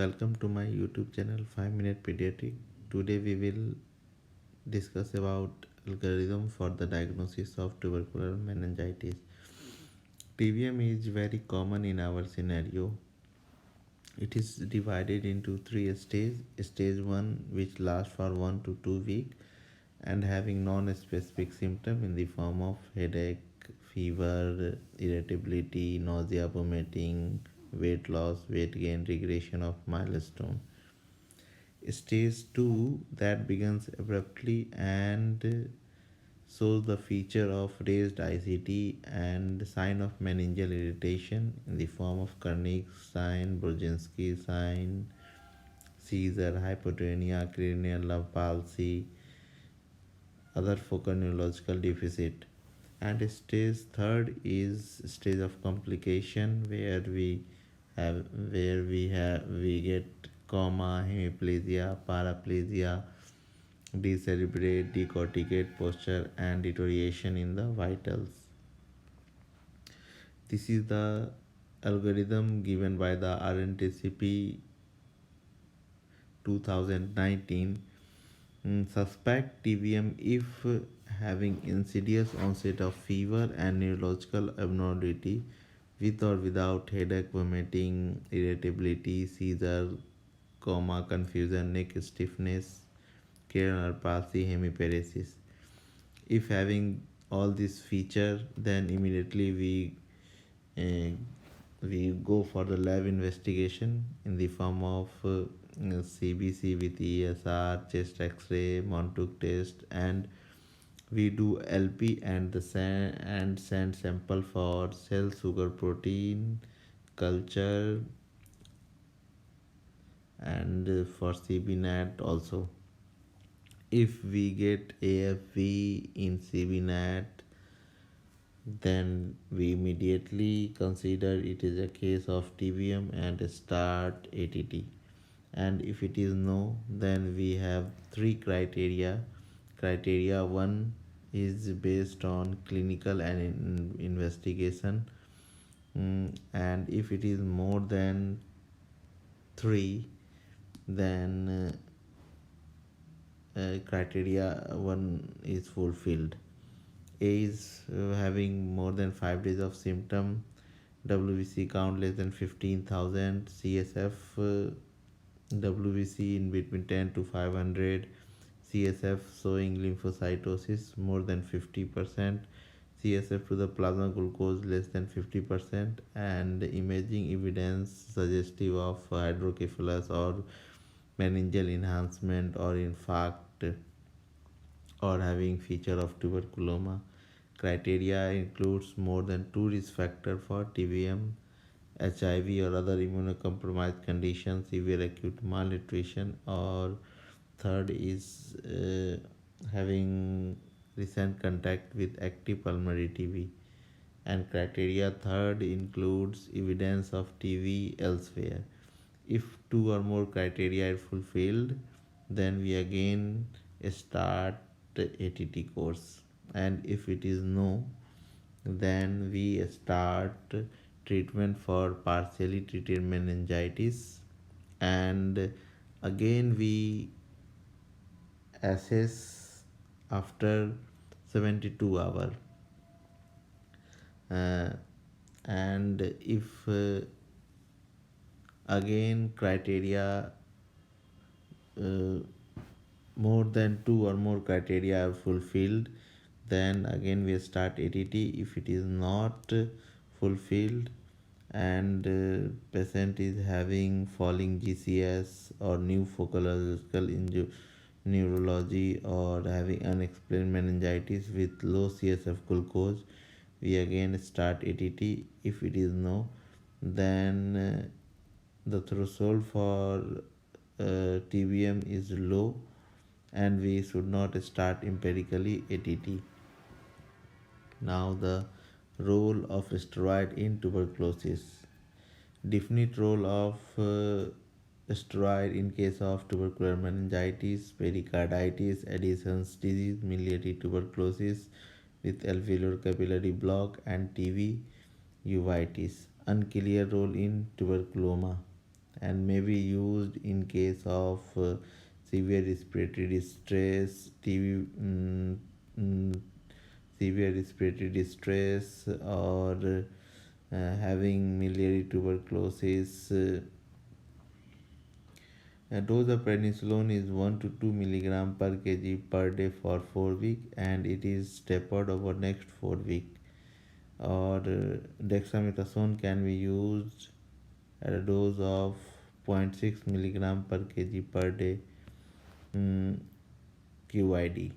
Welcome to my YouTube channel 5 Minute Pediatric. Today we will discuss about algorithm for the diagnosis of tubercular meningitis. TBM is very common in our scenario. It is divided into three stages. Stage 1, which lasts for 1 to 2 weeks and having non-specific symptom in the form of headache, fever, irritability, nausea, vomiting, weight loss, weight gain, regression of milestone. Stage 2, that begins abruptly and shows the feature of raised ICT and sign of meningeal irritation in the form of Kernig sign, Brzezinski sign, seizure, hypotonia, cranial nerve palsy, other focal neurological deficit. And stage third is stage of complication where we get coma, hemiplegia, paraplegia, decerebrate, decorticate posture, and deterioration in the vitals. This is the algorithm given by the rntcp 2019. Suspect TBM if having insidious onset of fever and neurological abnormality with or without headache, vomiting, irritability, seizure, coma, confusion, neck stiffness, cranial palsy, hemiparesis. If having all these feature, then immediately uh, we go for the lab investigation in the form of CBC with ESR, chest X-ray, Montauk test, and we do LP and send sample for cell sugar protein culture and for CBNAT also. If we get AFV in CBNAT, then we immediately consider it is a case of TBM and start ATT. And if it is no, then we have three criteria. Criteria 1 is based on clinical and investigation. And if it is more than 3, then criteria 1 is fulfilled. A is having more than 5 days of symptom, WBC count less than 15,000, CSF WBC in between 10 to 500, CSF showing lymphocytosis more than 50%, CSF to the plasma glucose less than 50%, and imaging evidence suggestive of hydrocephalus or meningeal enhancement or infarct or having feature of tuberculoma. Criteria includes more than 2 risk factors for TBM, HIV or other immunocompromised conditions, severe acute malnutrition, or third is having recent contact with active pulmonary TB. And criteria third includes evidence of TB elsewhere. If 2 or more criteria are fulfilled, then we again start the ATT course. And if it is no, then we start treatment for partially treated meningitis, and again we assess after 72 hours. uh, and if again criteria uh, more than 2 or more criteria are fulfilled, then again we start ATT. If it is not fulfilled and patient is having falling GCS or new focal neurology or having unexplained meningitis with low CSF glucose, we again start ATT. If it is no, then the threshold for TBM is low and we should not start empirically ATT. Now the role of steroid in tuberculosis. Definite role of steroid in case of tubercular meningitis, pericarditis, Addison's disease, miliary tuberculosis with alveolar capillary block, and TB uveitis. Unclear role in tuberculoma. and may be used in case of severe respiratory distress, mm, severe respiratory distress, or having miliary tuberculosis. A dose of prednisolone is 1 to 2 milligram per kg per day for 4 weeks, and it is tapered over next 4 weeks. Or dexamethasone can be used at a dose of zero point 0.6 milligram per kg per day, QID.